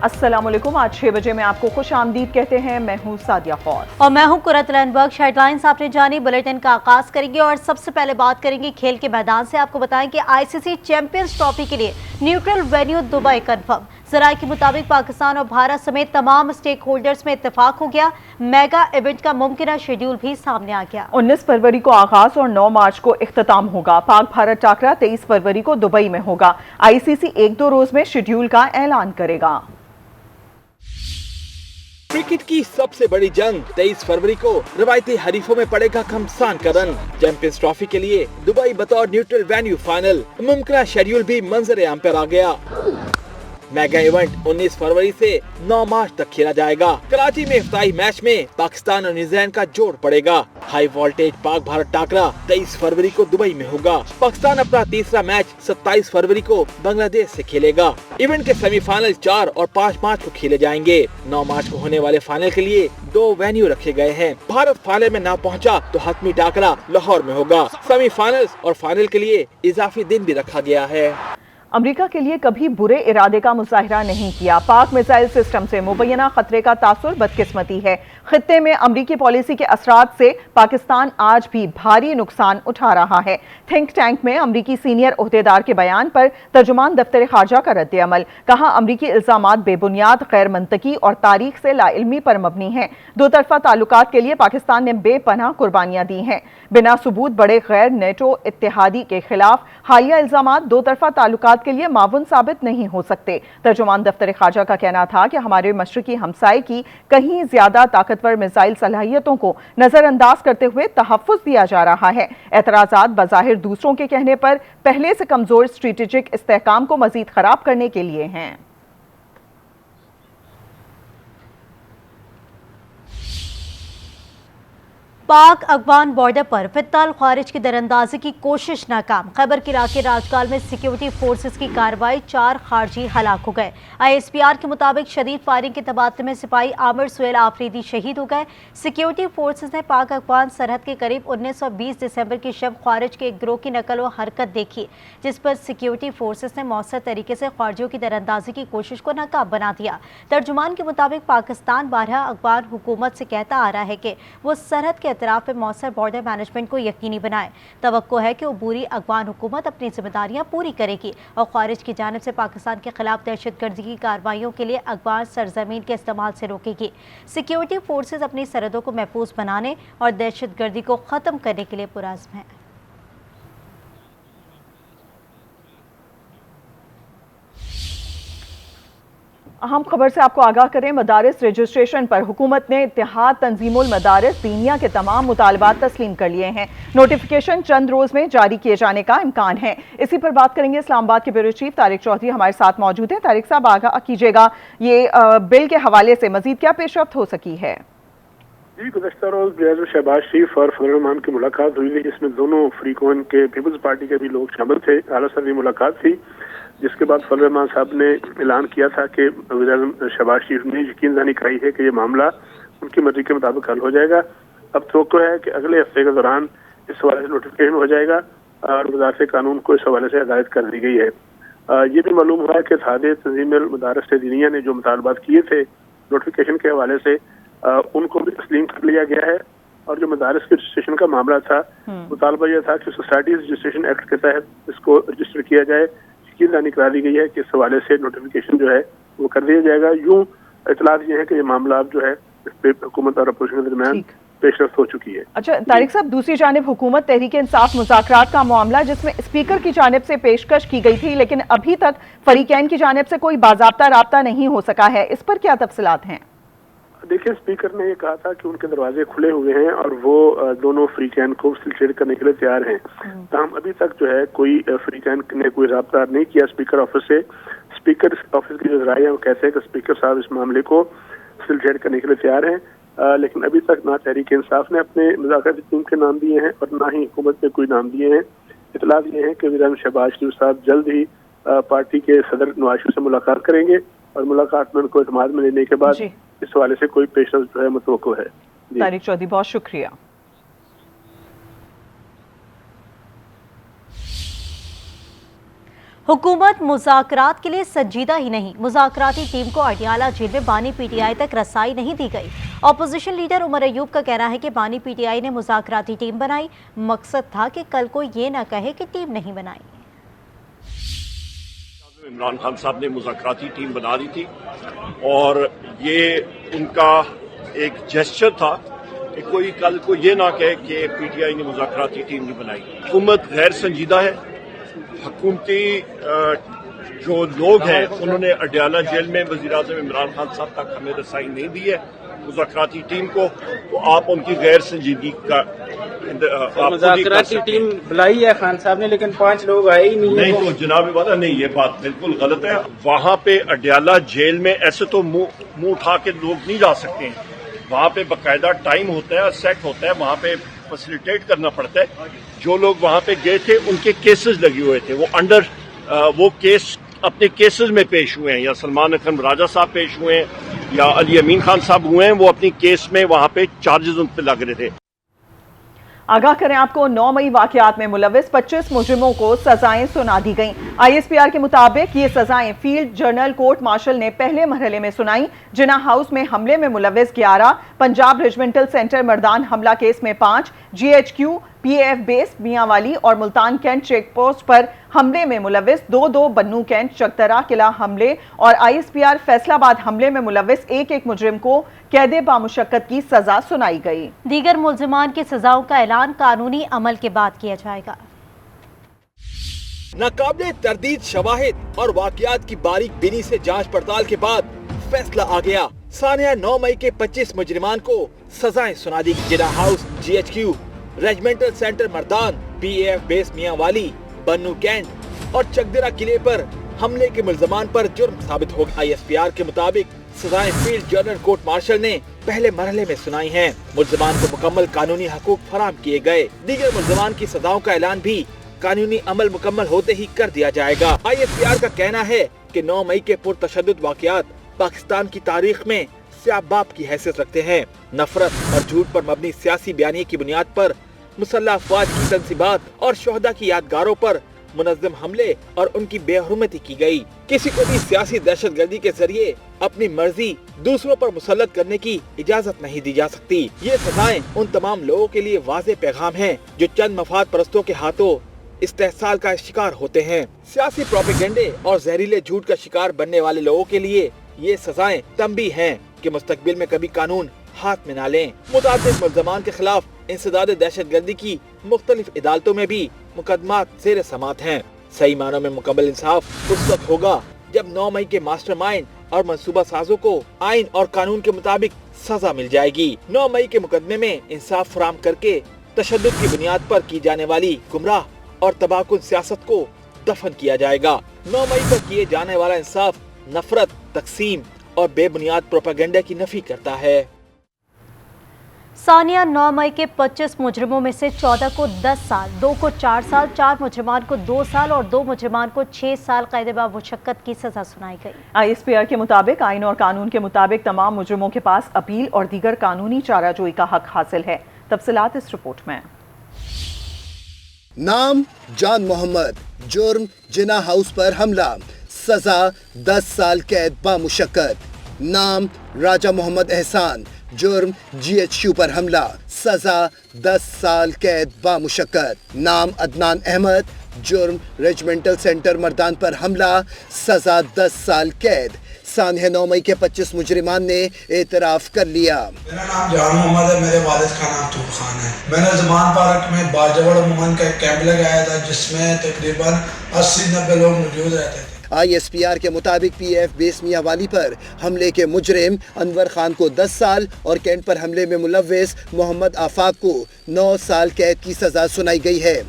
अस्सलामुअलैकुम। आज 6 बजे में आपको खुश आमदीद कहते हैं। मैं हूँ सादिया फौज और मैं हूँ कुरत लैंडबर्ग। हेडलाइंस आपने जानी, बुलेटिन का आगाज करेंगे और सबसे पहले बात करेंगे खेल के मैदान से। आपको बताएं कि आईसीसी चैंपियंस ट्रॉफी के लिए न्यूट्रल वेन्यू दुबई कंफर्म। जराये के मुताबिक पाकिस्तान और भारत समेत तमाम स्टेक होल्डर्स में इत्तेफाक हो गया। मेगा इवेंट का मुमकिन शेड्यूल भी सामने आ गया। 19 फरवरी को आगाज और 9 मार्च को इख्तिताम होगा। पाक भारत टाकरा 23 फरवरी को दुबई में होगा। आईसीसी 1-2 रोज में शेड्यूल का ऐलान करेगा। क्रिकेट की सबसे बड़ी जंग 23 फरवरी को रवायती हरीफों में पड़ेगा घमसान का रंग। चैंपियंस ट्रॉफी के लिए दुबई बतौर न्यूट्रल वेन्यू फाइनल, मुमकिन शेड्यूल भी मंजर आम पर आ गया। मेगा इवेंट 19 फरवरी से 9 मार्च तक खेला जाएगा। कराची में इफ्ताही मैच में पाकिस्तान और न्यूजीलैंड का जोड़ पड़ेगा। हाई वोल्टेज पाक भारत टाकरा 23 फरवरी को दुबई में होगा। पाकिस्तान अपना तीसरा मैच 27 फरवरी को बांग्लादेश से खेलेगा। इवेंट के सेमीफाइनल 4 और 5 मार्च को खेले जाएंगे। 9 मार्च को होने वाले फाइनल के लिए 2 वेन्यू रखे गए हैं। भारत फाइनल में ना पहुंचा तो हतमी टाकरा लाहौर में होगा। सेमीफाइनल और फाइनल के लिए इजाफी दिन भी रखा गया है। अमेरिका के लिए कभी बुरे इरादे का मुजाहिरा नहीं किया। पाक मिसाइल सिस्टम से मुबैना खतरे का तासुर बदकिस्मती है। खित्ते में अमरीकी पॉलिसी के असरात से पाकिस्तान आज भी भारी नुकसान उठा रहा है। थिंक टैंक में अमरीकी सीनियर ओहदेदार के बयान पर तर्जुमान दफ्तर खारजा का रद्द अमल। कहा, अमरीकी इल्जामात बेबुनियाद, गैर मंतकी और तारीख से लाइल्मी पर मबनी हैं। दो तरफा ताल्लुकात के लिए पाकिस्तान ने बेपनाह कुर्बानियां दी हैं। बिना सबूत बड़े गैर नेटो इत्तेहादी के खिलाफ हालिया इल्जामात दो तरफा ताल्लुकात के लिए मावन साबित नहीं हो सकते। तर्जुमान दफ्तर खारजा का कहना था कि हमारे मशरकी हमसाए की कहीं ज्यादा ताकतवर मिसाइल सलाहियतों को नजरअंदाज करते हुए तहफ्फुज दिया जा रहा है। एतराजात बज़ाहिर दूसरों के कहने पर पहले से कमजोर स्ट्रेटेजिक इस्तेहकाम को मजीद खराब करने के लिए हैं। पाक अफगान बॉर्डर पर फित्ताल खारिज की दरअंदाजी की कोशिश नाकाम। खैबर के इलाके राजकाल में सिक्योरिटी फोर्सेस की कार्रवाई, 4 खारजी हलाक हो गए। ISPR के मुताबिक शदीद फायरिंग के तबादले में सिपाही आमिर सुहेल आफरीदी शहीद हो गए। सिक्योरिटी फोर्सेस ने पाक अफगान सरहद के करीब 19 और 20 दिसंबर की शब खारिज के एक गिरोह की नकल व हरकत देखी, जिस पर सिक्योरिटी फोर्सेस ने मौसर तरीके से खारजियों की दरअंदाजी की कोशिश को नाकाम बना दिया। तर्जुमान के मुताबिक पाकिस्तान बारहा अफगान हुकूमत से कहता आ रहा है कि वो सरहद के इतराफ पे मौसर बॉर्डर मैनेजमेंट को यकीनी बनाए। तवक्को है कि अबूरी अफगान हुकूमत अपनी जिम्मेदारियां पूरी करेगी और खारिज की जानिब से पाकिस्तान के खिलाफ दहशतगर्दी की कार्रवाइयों के लिए अफगान सरजमीन के इस्तेमाल से रोकेगी। सिक्योरिटी फोर्सेज अपनी सरहदों को महफूज बनाने और दहशतगर्दी को ख़त्म करने के लिए पुरअज़्म है। अहम खबर से आपको आगाह करें। मदारिस रजिस्ट्रेशन पर हुकूमत ने इत्तेहाद तंजीमुल मदारिस दीनिया के तमाम मुतालबात तस्लीम कर लिए हैं। नोटिफिकेशन चंद रोज में जारी किए जाने का इम्कान है। इसी पर बात करेंगे। इस्लामाबाद के ब्यूरो चीफ तारिक चौधरी हमारे साथ मौजूद हैं। तारिक साहब, आगाह कीजिएगा, ये बिल के हवाले से मजीद क्या पेशरफ्त हो सकी है? जी, गुज़श्ता रोज ब्रियाज़ शहबाज शरीफ और फजल रहमान की मुलाकात हुई थी, जिसमें दोनों फ्रीकोन के पीपल्स पार्टी के भी लोग शामिल थे। आला सदरी मुलाकात थी, जिसके बाद फजल रहमान साहब ने ऐलान किया था कि वज़ीर शहबाज शरीफ ने यकीन दहानी कराई है कि ये मामला उनकी मर्जी के मुताबिक हल हो जाएगा। अब तो है कि अगले हफ्ते के दौरान इस हवाले से नोटिफिकेशन हो जाएगा और वज़ारत कानून को इस हवाले से हिदायत कर दी गई है। ये भी मालूम हुआ है कि इत्तेहाद तंजीमुल मदारिस दीनिया ने जो मुतालबात किए थे नोटिफिकेशन के हवाले से, उनको भी तस्लीम कर लिया गया है। और जो मदारिस के रजिस्ट्रेशन का मामला था, मुतालबा यह था कि सोसाइटीज रजिस्ट्रेशन एक्ट के तहत इसको रजिस्टर किया जाए। यकीन दहानी करा दी गई है कि इस हवाले से नोटिफिकेशन जो है वो कर दिया जाएगा। यूं इतलात ये है कि ये मामला अब जो है इस पे हुकूमत और अपोजिशन के दरमियान पेशरफ्त हो चुकी है। अच्छा तारिक साहब, दूसरी जानिब हुकूमत तहरीक इंसाफ मुज़ाकरात का मामला, जिसमें स्पीकर की जानिब से पेशकश की गई थी, लेकिन अभी तक फरीकैन की जानिब से कोई बाज़ाब्ता राब्ता नहीं हो सका है, इस पर क्या तफसीलात हैं? देखिए, स्पीकर ने ये कहा था कि उनके दरवाजे खुले हुए हैं और वो दोनों फ्रीकैन को सिलसिले करने के लिए तैयार हैं। ताहम अभी तक जो है कोई फ्रीकैन ने कोई राब्ता नहीं किया स्पीकर ऑफिस से। स्पीकर ऑफिस की जो राय है वो कहते हैं कि स्पीकर साहब इस मामले को सिलसिले करने के लिए तैयार हैं, लेकिन अभी तक ना तहरीक इंसाफ ने अपने मुज़ाकराती टीम के नाम दिए हैं और ना ही हुकूमत ने कोई नाम दिए हैं। इतलात ये है कि वज़ीर शहबाज शरीफ साहब जल्द ही पार्टी के सदर नवाज शरीफ से मुलाकात करेंगे और मुलाकात में उनको इत्मीनान में लेने के बाद इस हवाले से कोई पेशरफ्त जो है मुतवक्को है। तारिक चौधरी, बहुत शुक्रिया। हुकूमत मुज़ाकरात के लिए संजीदा ही नहीं, मुज़ाकराती टीम को अडियाला जेल में बानी पीटीआई तक रसाई नहीं दी गई। अपोजिशन लीडर उमर अयूब का कहना है कि बानी पीटीआई ने मुज़ाकराती टीम बनाई, मकसद था कि कल को ये ना कहे कि टीम नहीं बनाई। इमरान खान साहब ने मुज़ाकराती टीम बना दी थी और ये उनका एक जेस्चर था कि कोई कल को ये ना कहे कि पीटीआई ने मुज़ाकराती टीम नहीं बनाई। हुकूमत गैर संजीदा है। हुकूमती जो लोग हैं उन्होंने अडियाला जेल में वज़ीर-ए-आज़म इमरान खान साहब तक हमें रसाई नहीं दी है मुज़ाकराती टीम को, तो आप उनकी गैर संजीदगी का मुज़ाकराती टीम बुलाई है खान साहब ने, लेकिन 5 लोग आए ही नहीं। तो जनाब वाला नहीं, ये बात बिल्कुल गलत है। वहाँ पे अडियाला जेल में ऐसे तो मुंह उठा के लोग नहीं जा सकते हैं। वहाँ पे बाकायदा टाइम होता है, सेट होता है, वहाँ पे फैसिलिटेट करना पड़ता है। जो लोग वहाँ पे गए थे उनके केसेस लगे हुए थे, वो केस अपने केसेस में पेश हुए हैं, या सलमान अकरम राजा साहब पेश हुए हैं या अली अमीन खान साहब हुए हैं, वो अपनी केस में वहाँ पे चार्जेस उन पे लग रहे थे। आगाह करें आपको, 9 मई वाकयात में मुलव्विस 25 मुजरिमों को सजाएं सुना दी गईं। ISPR के मुताबिक ये सजाएं फील्ड जर्नल कोर्ट मार्शल ने पहले मरहले में सुनाई। जिना हाउस में हमले में मुलव्विस 11, पंजाब रेजिमेंटल सेंटर मर्दान हमला केस में 5, GHQ PAF बेस मियांवाली और मुल्तान कैंट चेक पोस्ट पर हमले में मुलव्विस 2, बन्नू कैंट चकतरा किला हमले और ISPR फैसलाबाद हमले में मुलव्विस एक मुजरिम को कैदे बामुशक्कत की सजा सुनाई गई। दीगर मुल्जिमान की सजाओं का ऐलान कानूनी अमल के बाद किया जाएगा। नाकाबिले तरदीद शवाहिद और वाकयात की बारीक बीनी से जांच पड़ताल के बाद फैसला आ गया। सानिया 9 मई के 25 मुजरिमान को सजाएं सुना दी। Jinnah house, GHQ regimental centre Mardan, PAF base Mianwali, Bannu cantt और चकदरा किले पर हमले के मुल्जमान पर जुर्म साबित हो गया। ISPR के मुताबिक सजाएं फील्ड जर्नल कोर्ट मार्शल ने पहले मरहले में सुनाई हैं। मुल्जमान को मुकम्मल कानूनी हकूक फराम किए गए। दीगर मुल्जमान की सजाओं का ऐलान भी कानूनी अमल मुकम्मल होते ही कर दिया जाएगा। ISPR का कहना है कि 9 मई के पुरतशद्दुद वाकयात पाकिस्तान की तारीख में स्याह बाब की हैसियत रखते हैं। नफरत और झूठ पर मबनी सियासी बयानी की बुनियाद पर मुसल्लह अफवाज की तंसीबात और शोहदा की यादगारों पर मुनज़्ज़म हमले और उनकी बेहरमती की गई। किसी को भी सियासी दहशतगर्दी के जरिए अपनी मर्जी दूसरों पर मुसल्लत करने की इजाजत नहीं दी जा सकती। ये सजाएं उन तमाम लोगों के लिए वाज़ेह पैगाम है जो चंद मफाद परस्तों के हाथों इस्तेहसाल का शिकार होते हैं। सियासी प्रोपेगेंडे और जहरीले झूठ का शिकार बनने वाले लोगों के लिए ये सजाएं तंबीह हैं कि मुस्तकबिल में कभी कानून हाथ में ना लें। मुतादिद मुल्ज़मान के खिलाफ इंसदाद दहशतगर्दी की मुख्तलिफ अदालतों में भी मुकदमात ज़ेर समात हैं। सही मानों में मुकम्मल इंसाफ उस वक्त होगा जब 9 मई के मास्टरमाइंड और मंसूबा साजों को आइन और कानून के मुताबिक सजा मिल जाएगी। 9 मई के मुकदमे में इंसाफ फराम करके तशद्दुद की बुनियाद पर की जाने वाली गुमराह और तबाहकुन सियासत को दफन किया जाएगा। 9 मई पर किए जाने वाला इंसाफ नफरत, तकसीम और बेबुनियाद प्रोपेगेंडा की नफी करता है। सानिया 9 मई के 25 मुजरिमों में से 14 को 10 साल, 2 को 4 साल, 4 मुजरिमान को 2 साल और 2 मुजरिमान को 6 साल कैद बामुशक्कत की सजा सुनाई गई। ISPR के मुताबिक आइन और कानून के मुताबिक तमाम मुजरिमों के पास अपील और दीगर कानूनी चाराजोई का हक हासिल है। तफसीलात इस रिपोर्ट में। नाम जान मोहम्मद, जुर्म जिना हाउस पर हमला, सजा 10 साल कैद बामुशक्कत। नाम राजा मोहम्मद एहसान, जुर्म GHQ पर हमला, सजा 10 साल कैद बामुशक्कत। नाम अदनान अहमद, जुर्म रेजिमेंटल सेंटर मर्दान पर हमला, सजा 10 साल कैद। सानिया 9 मई के 25 मुजरिमान ने एतराफ़ कर लिया। मेरा नाम जान मोहम्मद है, मेरे वालिद का नाम तूब खान है। मैंने ज़मान पार्क में बाजवड़ उमन का एक कैंप लगाया था जिसमें तकरीबन 80-90 लोग मौजूद रहते थे। ISPR के मुताबिक PAF बेस मियांवाली पर हमले के मुजरिम अनवर खान को 10 साल और कैंट पर हमले में मुलव्विस मोहम्मद आफाक को 9 साल कैद की सजा सुनाई गई है।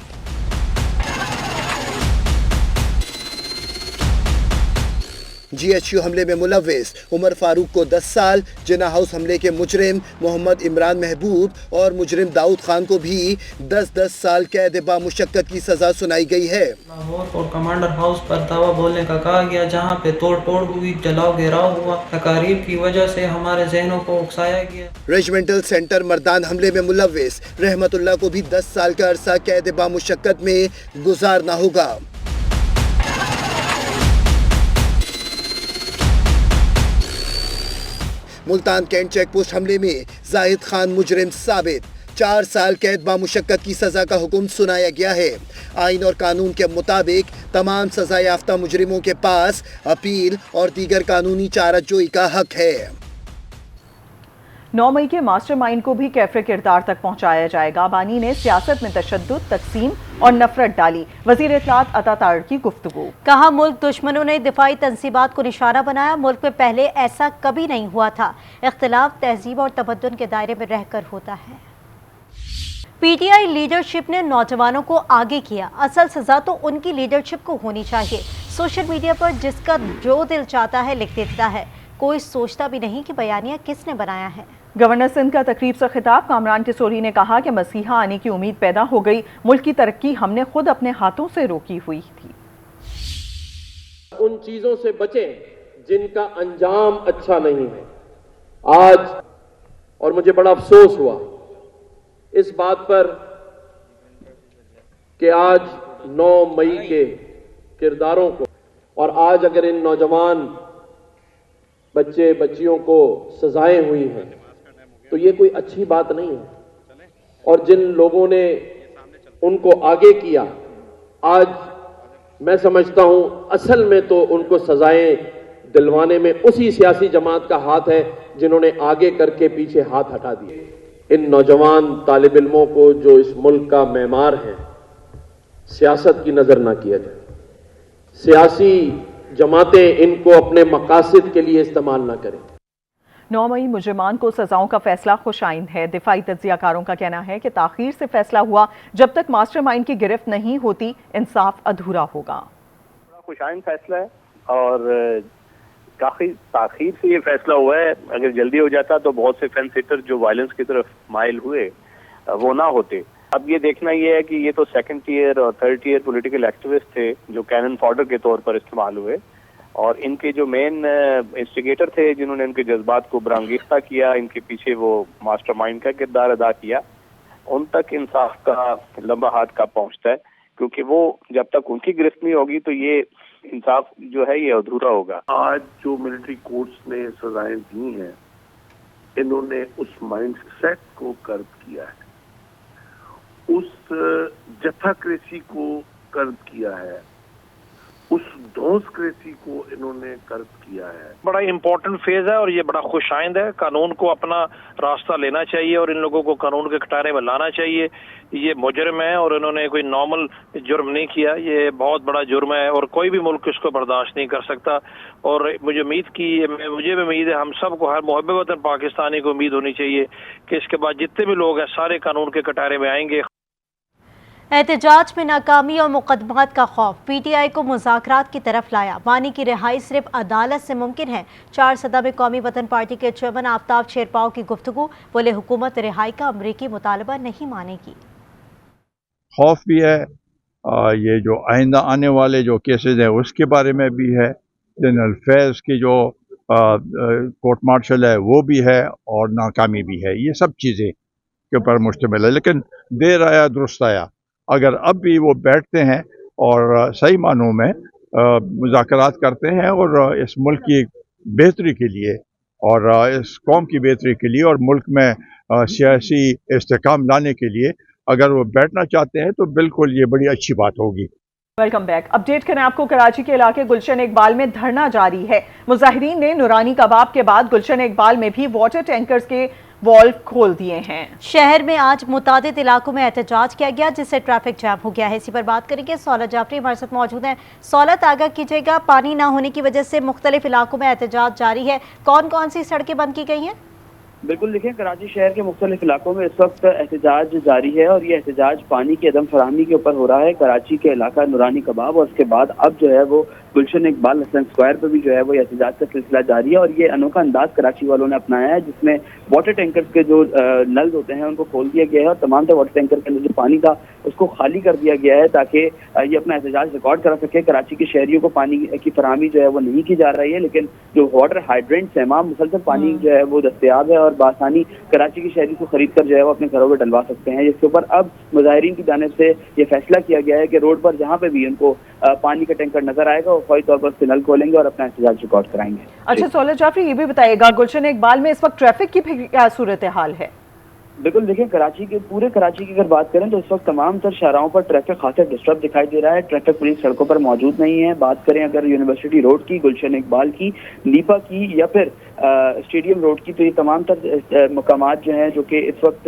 GHQ हमले में मुलव्विस उमर फारूक को 10 साल, जिना हाउस हमले के मुजरिम मोहम्मद इमरान महबूब और मुजरिम दाऊद खान को भी 10-10 साल कैद बामुशक्कत की सजा सुनाई गई है। लाहौर और कमांडर हाउस पर दावा बोलने का कहा गया, जहां पे तोड़ फोड़ हुई, जलाओ घेराव हुआ, तकारीब की वजह से हमारे जहनों को उकसाया गया। रेजिमेंटल सेंटर मर्दान हमले में मुलव्विस रहमतुल्लाह को भी 10 साल का अरसा कैद बामुशक्कत में गुजारना होगा। मुल्तान कैंट चेक पोस्ट हमले में जाहिद खान मुजरिम साबित, 4 साल कैद बामुशक्कत की सजा का हुक्म सुनाया गया है। आइन और कानून के मुताबिक तमाम सजा याफ्ता मुजरिमों के पास अपील और दीगर कानूनी चाराजोई का हक है। 9 मई के मास्टरमाइंड को भी कैफरे किरदार तक पहुंचाया जाएगा। बानी ने सियासत में तशद्दुद, तकसीम और नफरत डाली। वजीर इत्तलात अता तारड़ की गुफ्तगू। कहा, मुल्क दुश्मनों ने दिफाई तंसीबात को निशाना बनाया। मुल्क में पहले ऐसा कभी नहीं हुआ था। इख्तिलाफ तहजीब और तमद्दुन के दायरे में रहकर होता है। पीटीआई लीडरशिप ने नौजवानों को आगे किया। असल सजा तो उनकी लीडरशिप को होनी चाहिए। सोशल मीडिया पर जिसका जो दिल चाहता है लिख देता है, कोई सोचता भी नहीं कि बयानिया किसने बनाया है। गवर्नर सिंध का तकरीब से खिताब। कामरान किशोरी ने कहा कि मसीहा आने की उम्मीद पैदा हो गई। मुल्क की तरक्की हमने खुद अपने हाथों से रोकी हुई थी। उन चीजों से बचें जिनका अंजाम अच्छा नहीं है। आज, और मुझे बड़ा अफसोस हुआ इस बात पर कि आज 9 मई के किरदारों को, और आज अगर इन नौजवान बच्चे बच्चियों को सजाएं हुई हैं तो ये कोई अच्छी बात नहीं है। और जिन लोगों ने उनको आगे किया, आज मैं समझता हूं असल में तो उनको सजाएं दिलवाने में उसी सियासी जमात का हाथ है जिन्होंने आगे करके पीछे हाथ हटा दिए। इन नौजवान तालिब इल्मों को जो इस मुल्क का मेमार है, सियासत की नजर ना किया जाए। सियासी जमातें इनको अपने मकासद के लिए इस्तेमाल ना करें। 9 मई मुजरिमान को सजाओं का फैसला खुशाइंद है। दिफाई तज्जियाकारों का कहना है कि ताखीर से फैसला हुआ। जब तक मास्टरमाइंड की गिरफ्त नहीं होती, इंसाफ अधूरा होगा। बड़ा खुशाइंद फैसला है और काफी ताखीर से ये फैसला हुआ है। अगर जल्दी हो जाता तो बहुत से फेंस हिटर जो वायलेंस की तरफ माइल हुए वो ना होते। अब ये देखना ये है कि ये तो 2nd टियर और 3rd टियर पॉलिटिकल एक्टिविस्ट थे जो कैनन फॉडर के तौर पर इस्तेमाल हुए, और इनके जो मेन इंस्टिगेटर थे जिन्होंने इनके जज्बात को बरांगेख्ता किया, इनके पीछे वो मास्टरमाइंड का किरदार अदा किया, उन तक इंसाफ का लंबा हाथ कब पहुंचता है, क्योंकि वो जब तक उनकी गिरफ्त नहीं होगी तो ये इंसाफ जो है ये अधूरा होगा। आज जो मिलिट्री कोर्ट्स ने सजाएं दी हैं, इन्होंने उस माइंड सेट को कर्ब किया है, उस जथाक्रेसी को कर्ब किया है, उस डोसक्रेसी को इन्होंने कर्ब किया है। बड़ा इम्पोर्टेंट फेज है और ये बड़ा खुशाइंद है। कानून को अपना रास्ता लेना चाहिए और इन लोगों को कानून के कटारे में लाना चाहिए। ये मुजरिम है और इन्होंने कोई नॉर्मल जुर्म नहीं किया, ये बहुत बड़ा जुर्म है और कोई भी मुल्क इसको बर्दाश्त नहीं कर सकता। और मुझे भी उम्मीद है, हम सबको, हर मुहब्बत वतन पाकिस्तानी को उम्मीद होनी चाहिए कि इसके बाद जितने भी लोग हैं सारे कानून के कटारे में आएंगे। एहतजाज में नाकामी और मुकदमात का खौफ पीटीआई को मुज़ाकरात की तरफ लाया। बानी की रिहाई सिर्फ अदालत से मुमकिन है। 4 सदा में कौमी वतन पार्टी के चेयरमैन आफ्ताब शेरपाव की गुफ्तगू। बोले, हुकूमत रिहाई का अमरीकी मुतालबा नहीं मानेगी। खौफ भी है, ये जो आइंदा आने वाले जो केसेस हैं उसके बारे में भी है, जनरल फैज़ की जो कोर्ट मार्शल है वो भी है, और नाकामी भी है। ये सब चीज़ें के ऊपर मुश्तमिल है। लेकिन देर आया दुरुस्त आया। अगर अब भी वो बैठते हैं और सही मानों में मुज़ाकरात करते हैं और इस मुल्क की बेहतरी के लिए और इस कौम की बेहतरी के लिए और मुल्क में सियासी इस्तेहकाम लाने के लिए अगर वो बैठना चाहते हैं तो बिल्कुल ये बड़ी अच्छी बात होगी। Welcome back. अपडेट करें आपको, कराची के इलाके गुलशन इकबाल में धरना जारी है। मुजाहिरीन ने नूरानी कबाब के बाद गुलशन इकबाल में भी वाटर टैंकर्स के वॉल्व खोल दिए हैं। शहर में आज मुतादिद इलाकों में एहतजाज किया गया जिससे ट्रैफिक जाम हो गया है। इसी पर बात करेंगे, सौलत जाफरी हमारे साथ मौजूद हैं। सौलत, आगाह कीजिएगा, पानी ना होने की वजह से मुख्तलिफ इलाकों में एहतजाज जारी है, कौन कौन सी सड़कें बंद की गई हैं? बिल्कुल, देखिए कराची शहर के मुख्तलिफ इलाकों में इस वक्त एहतजाज जारी है और ये एहतजाज पानी की अदम फराहमी के ऊपर हो रहा है। कराची के इलाका नूरानी कबाब और उसके बाद अब जो है वो गुलशन इकबाल हसन स्क्वायर पर भी जो है वो एहतजाज का सिलसिला जारी है। और ये अनोखा अंदाज कराची वालों ने अपनाया है जिसमें वाटर टैंकर्स के जो नल होते हैं उनको खोल दिया गया है और तमाम वाटर टैंकर के अंदर जो पानी था उसको खाली कर दिया गया है ताकि ये अपना एहतजाज रिकॉर्ड करा सके। कराची के शहरियों को पानी की फराहमी जो है वो नहीं की जा रही है, लेकिन जो वाटर हाइड्रेंट्स हैं वहाँ मुसलसल पानी जो है वो दस्तयाब है और اور بآسانی کراچی کے شہری کو خرید کر جو ہے وہ اپنے گھروں میں ڈلوا سکتے ہیں، جس کے اوپر اب مظاہرین کی جانب سے یہ فیصلہ کیا گیا ہے کہ روڈ پر جہاں پہ بھی ان کو پانی کا ٹینکر نظر آئے گا وہ فوری طور پر اس کے نل کھولیں گے اور اپنا احتجاج ریکارڈ کرائیں گے۔ اچھا سہولت جعفری، یہ بھی بتائیے گا گلشن اقبال میں اس وقت ٹریفک کی کیا صورتحال ہے؟ بالکل، دیکھیں پورے کراچی کی اگر بات کریں تو اس وقت تمام تر شاہراہوں پر ٹریفک خاصا ڈسٹرب دکھائی دے رہا ہے، ٹریفک پولیس سڑکوں پر موجود نہیں ہے۔ بات کریں اگر یونیورسٹی روڈ کی، گلشن اقبال کی، نیپا کی یا پھر اسٹیڈیم روڈ کی، تو یہ تمام تر مقامات جو ہیں جو کہ اس وقت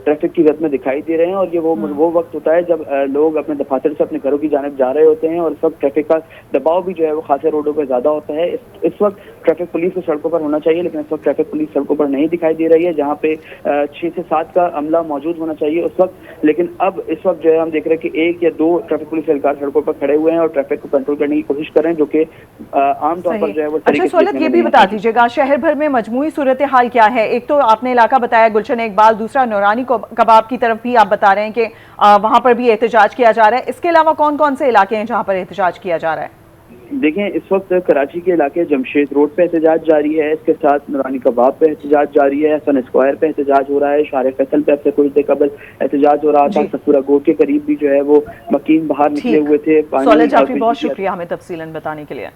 ٹریفک کی زد میں دکھائی دے رہے ہیں، اور یہ وہ وقت ہوتا ہے جب لوگ اپنے دفاتر سے اپنے گھروں کی جانب جا رہے ہوتے ہیں، اور اس وقت ٹریفک کا دباؤ بھی جو ہے وہ خاصے روڈوں پہ زیادہ ہوتا ہے۔ اس وقت ٹریفک پولیس کو سڑکوں پر ہونا چاہیے، لیکن اس وقت ٹریفک پولیس سڑکوں پر نہیں دکھائی دے رہی ہے، جہاں پہ 6 سے 7 کا عملہ موجود ہونا چاہیے اس وقت، لیکن اب اس وقت جو ہے ہم دیکھ رہے ہیں کہ 1 یا 2 ٹریفک پولیس اہلکار سڑکوں پر کھڑے ہوئے ہیں اور ٹریفک کو کنٹرول کرنے کی کوشش کر رہے ہیں، جو کہ عام طور پر جو ہے وہ اچھا سہولت، یہ بھی بتا دیجیے گا شہر بھر میں مجموعی صورتحال کیا ہے؟ ایک تو آپ نے علاقہ بتایا گلشن اقبال، دوسرا نورانی کباب کی طرف بھی آپ بتا رہے ہیں کہ وہاں پر بھی احتجاج کیا جا رہا ہے، اس کے علاوہ کون کون سے علاقے ہیں جہاں پر احتجاج کیا جا رہا ہے؟ دیکھیں اس وقت کراچی کے علاقے جمشید روڈ پہ احتجاج جاری ہے، اس کے ساتھ نورانی کباب پہ احتجاج جاری ہے، حسن اسکوائر پہ احتجاج ہو رہا ہے، شارع فیصل پہ اب سے کچھ دیر قبل احتجاج ہو رہا تھا، سفورہ گوٹ کے قریب بھی جو ہے وہ مکین باہر نکلے ہوئے تھے۔ سہولت جعفری بہت شکریہ ہمیں تفصیلاً بتانے کے لیے۔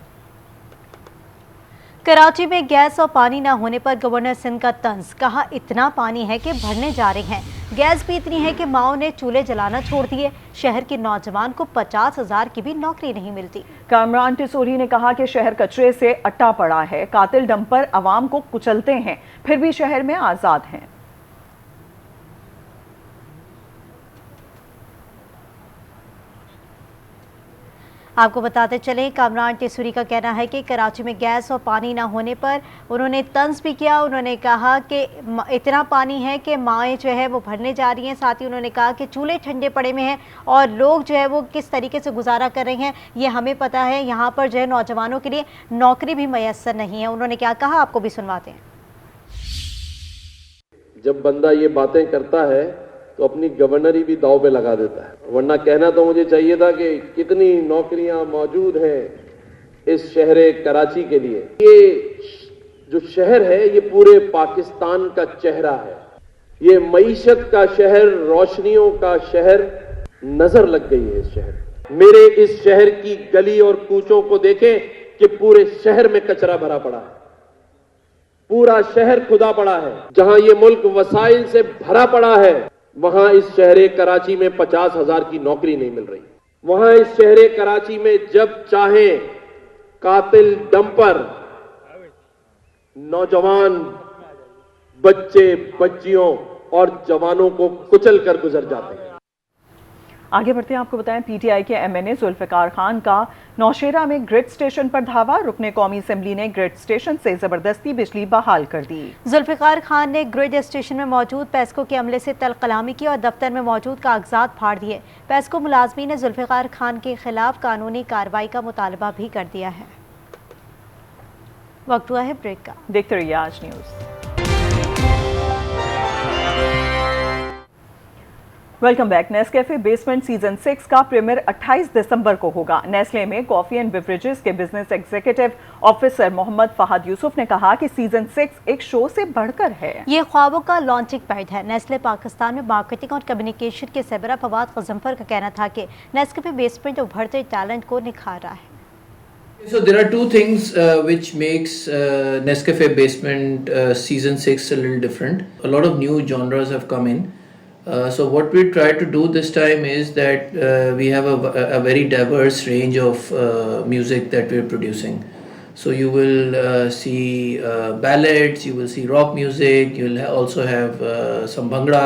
کراچی میں گیس اور پانی نہ ہونے پر گورنر سندھ کا طنز، کہا اتنا پانی ہے کہ بھرنے جا رہے ہیں، گیس بھی اتنی ہے کہ ماؤں نے چولہے جلانا چھوڑ دیے، شہر کے نوجوان کو 50,000 کی بھی نوکری نہیں ملتی۔ کامران ٹسوری نے کہا کہ شہر کچرے سے اٹا پڑا ہے، قاتل ڈمپر عوام کو کچلتے ہیں پھر بھی شہر میں آزاد ہیں۔ آپ کو بتاتے چلیں کامران ٹیسوری کا کہنا ہے کہ کراچی میں گیس اور پانی نہ ہونے پر انہوں نے طنز بھی کیا، انہوں نے کہا کہ اتنا پانی ہے کہ مائیں جو ہے وہ بھرنے جا رہی ہیں، ساتھ ہی انہوں نے کہا کہ چولہے ٹھنڈے پڑے میں ہیں اور لوگ جو ہے وہ کس طریقے سے گزارا کر رہے ہیں یہ ہمیں پتہ ہے، یہاں پر جو ہے نوجوانوں کے لیے نوکری بھی میسر نہیں ہے۔ انہوں نے کیا کہا آپ کو بھی سنواتے ہیں۔ جب بندہ یہ باتیں کرتا ہے تو اپنی گورنری بھی داؤ پہ لگا دیتا ہے، ورنہ کہنا تو مجھے چاہیے تھا کہ کتنی نوکریاں موجود ہیں اس شہر کراچی کے لیے۔ یہ جو شہر ہے یہ پورے پاکستان کا چہرہ ہے، یہ معیشت کا شہر، روشنیوں کا شہر، نظر لگ گئی ہے اس شہر۔ میرے اس شہر کی گلی اور کوچوں کو دیکھیں کہ پورے شہر میں کچرا بھرا پڑا ہے، پورا شہر کھدا پڑا ہے۔ جہاں یہ ملک وسائل سے بھرا پڑا ہے وہاں اس شہر کراچی میں 50,000 کی نوکری نہیں مل رہی۔ وہاں اس شہر کراچی میں جب چاہیں قاتل ڈمپر نوجوان، بچے، بچیوں اور جوانوں کو کچل کر گزر جاتے ہیں۔ آگے بڑھتے ہیں، آپ کو بتائیں پی ٹی آئی کے ایم این اے ذوالفقار خان کا نوشیرہ میں گرڈ اسٹیشن پر دھاوا، رکن قومی اسمبلی نے گرڈ اسٹیشن سے زبردستی بجلی بحال کر دی۔ ذوالفقار خان نے گرڈ اسٹیشن میں موجود پیسکو کے عملے سے تلخ کلامی کی اور دفتر میں موجود کاغذات پھاڑ دیے۔ پیسکو ملازمین نے ذوالفقار خان کے خلاف قانونی کارروائی کا مطالبہ بھی کر دیا ہے۔ وقت ہوا ہے بریک کا، دیکھتے رہیے آج news. Welcome back. Nescafé basement season 6 کا پریمیئر 28 دسمبر کو ہوگا۔ نیسلے میں کافی اینڈ بیوریجز کے بزنس ایگزیکٹو آفیسر محمد فہد یوسف نے کہا کہ سیزن 6 ایک شو سے بڑھ کر ہے۔ یہ خوابوں کا لانچنگ پیڈ ہے۔ نیسلے پاکستان میں مارکیٹنگ اور کمیونیکیشن کے سربراہ فواد غضنفر کا کہنا تھا کہ نیسکیفے بیسمنٹ ابھرتے ٹیلنٹ کو نکھار رہا ہے۔ So there are two things which makes Nescafe Basement season 6 a little different. A lot of new genres have come in. So what we try to do this time is that we have a very diverse range of music that we're producing. So you will see ballads, you will see rock music, you will also have some bhangra,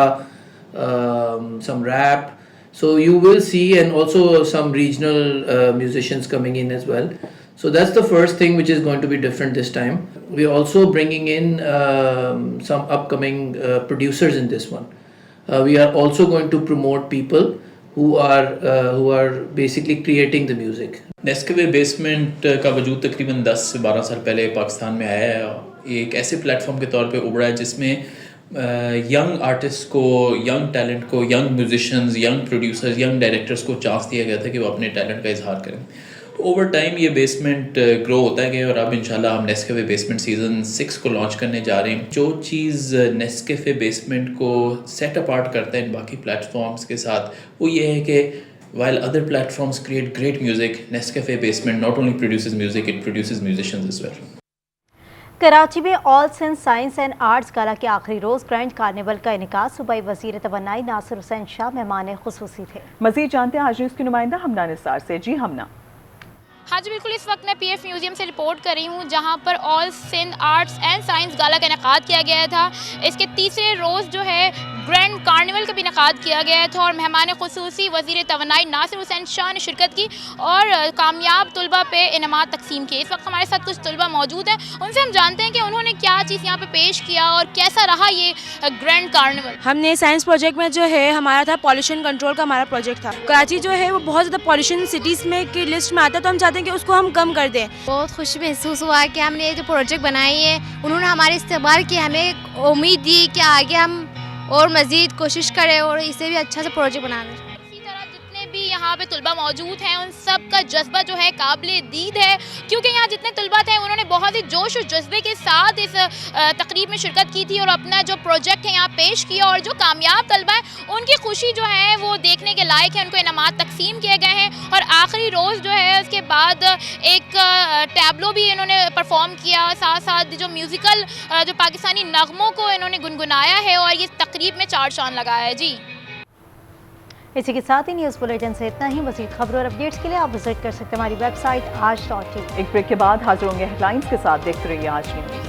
some rap. So you will see, and also some regional musicians coming in as well. So that's the first thing which is going to be different this time. We're also bringing in some upcoming producers in this one. We are also going to promote people who are basically creating the music. Nescafé basement کا وجود تقریباً 10 سے 12 سال پہلے پاکستان میں آیا ہے۔ یہ ایک ایسے پلیٹ فارم کے طور پہ ابھرا ہے جس میں ینگ آرٹسٹ کو، ینگ ٹیلنٹ کو، young musicians, young producers, young directors کو چانس دیا گیا تھا کہ وہ اپنے ٹیلنٹ کا اظہار کریں۔ اوور ٹائم یہ بیسمنٹ گرو ہوتا ہے گیا اور اب انشاءاللہ ہم نیسکیفے بیسمنٹ سیزن 6 کو لانچ کرنے جا رہے ہیں. جو چیز نیسکیفے بیسمنٹ کو سیٹ اپارٹ کرتا ہے ان باقی پلیٹ فارمز کے ساتھ وہ یہ ہے کہ while other platforms create great music, Nescafe Basement not only produces music, it produces musicians as well. Karachi میں آل سندھ سائنس اینڈ آرٹس گالا کے آخری روز گرینڈ کارنیول کا انعقاد. صوبائی وزیر توانائی ناصر حسین شاہ مہمان خصوصی تھے. مزید جانتے ہیں آج نیوز کی نمائندہ ہمنا نثار سے. جی ہمنا. ہاں جی بالکل، اس وقت میں پی ایف میوزیم سے رپورٹ کر رہی ہوں جہاں پر آل سندھ آرٹس اینڈ سائنس گالا کا انعقاد کیا گیا تھا. اس کے تیسرے روز جو ہے گرینڈ کارنیول کا بھی انعقاد کیا گیا تھا اور مہمان خصوصی وزیر توانائی ناصر حسین شاہ نے شرکت کی اور کامیاب طلباء پہ انعامات تقسیم کیے. اس وقت ہمارے ساتھ کچھ طلباء موجود ہیں، ان سے ہم جانتے ہیں کہ انہوں نے کیا چیز یہاں پہ پیش کیا اور کیسا رہا یہ گرینڈ کارنیول. ہم نے سائنس پروجیکٹ میں جو ہے ہمارا تھا پالیوشن کنٹرول کا ہمارا پروجیکٹ تھا. کراچی جو ہے وہ بہت زیادہ پالیوشن سٹیز میں کی لسٹ میں آتا ہے، تو ہم چاہتے ہیں کہ اس کو ہم کم کر دیں. بہت خوشی محسوس ہوا کہ ہم نے جو پروجیکٹ بنائی ہے انہوں نے ہمارے استقبال کی، ہمیں امید دی کہ آگے ہم اور مزید کوشش کریں اور اسے بھی اچھا سا پروجیکٹ بنا دیں. اسی طرح جتنے بھی یہاں پہ طلباء موجود ہیں ان سب کا جذبہ جو ہے قابل دید ہے، کیونکہ یہاں جتنے طلباء تھے انہوں نے بہت ہی جوش و جذبے کے ساتھ اس تقریب میں شرکت کی تھی اور اپنا جو پروجیکٹ ہے یہاں پیش کیا. اور جو کامیاب طلباء ہیں ان کی خوشی جو ہے وہ دیکھنے کے لائق ہے. ان کو انعامات تقسیم کیے گئے ہیں اور آخری روز جو ہے اس کے بعد ایک ٹیبلو بھی انہوں نے پرفارم کیا، ساتھ ساتھ جو میوزیکل جو پاکستانی نغموں کو انہوں نے گنگنایا ہے اور یہ تقریب میں چار چاند لگایا ہے. جی اسی کے ساتھ ہی نیوز بلیٹن سے اتنا ہی. مزید خبروں اور اپڈیٹس کے لیے آپ وزٹ کر سکتے ہیں ہماری ویب سائٹ آج.ٹی. ایک بریک کے بعد حاضر ہوں گے ہیڈ لائنز کے ساتھ. دیکھتے رہیے آج نیوز.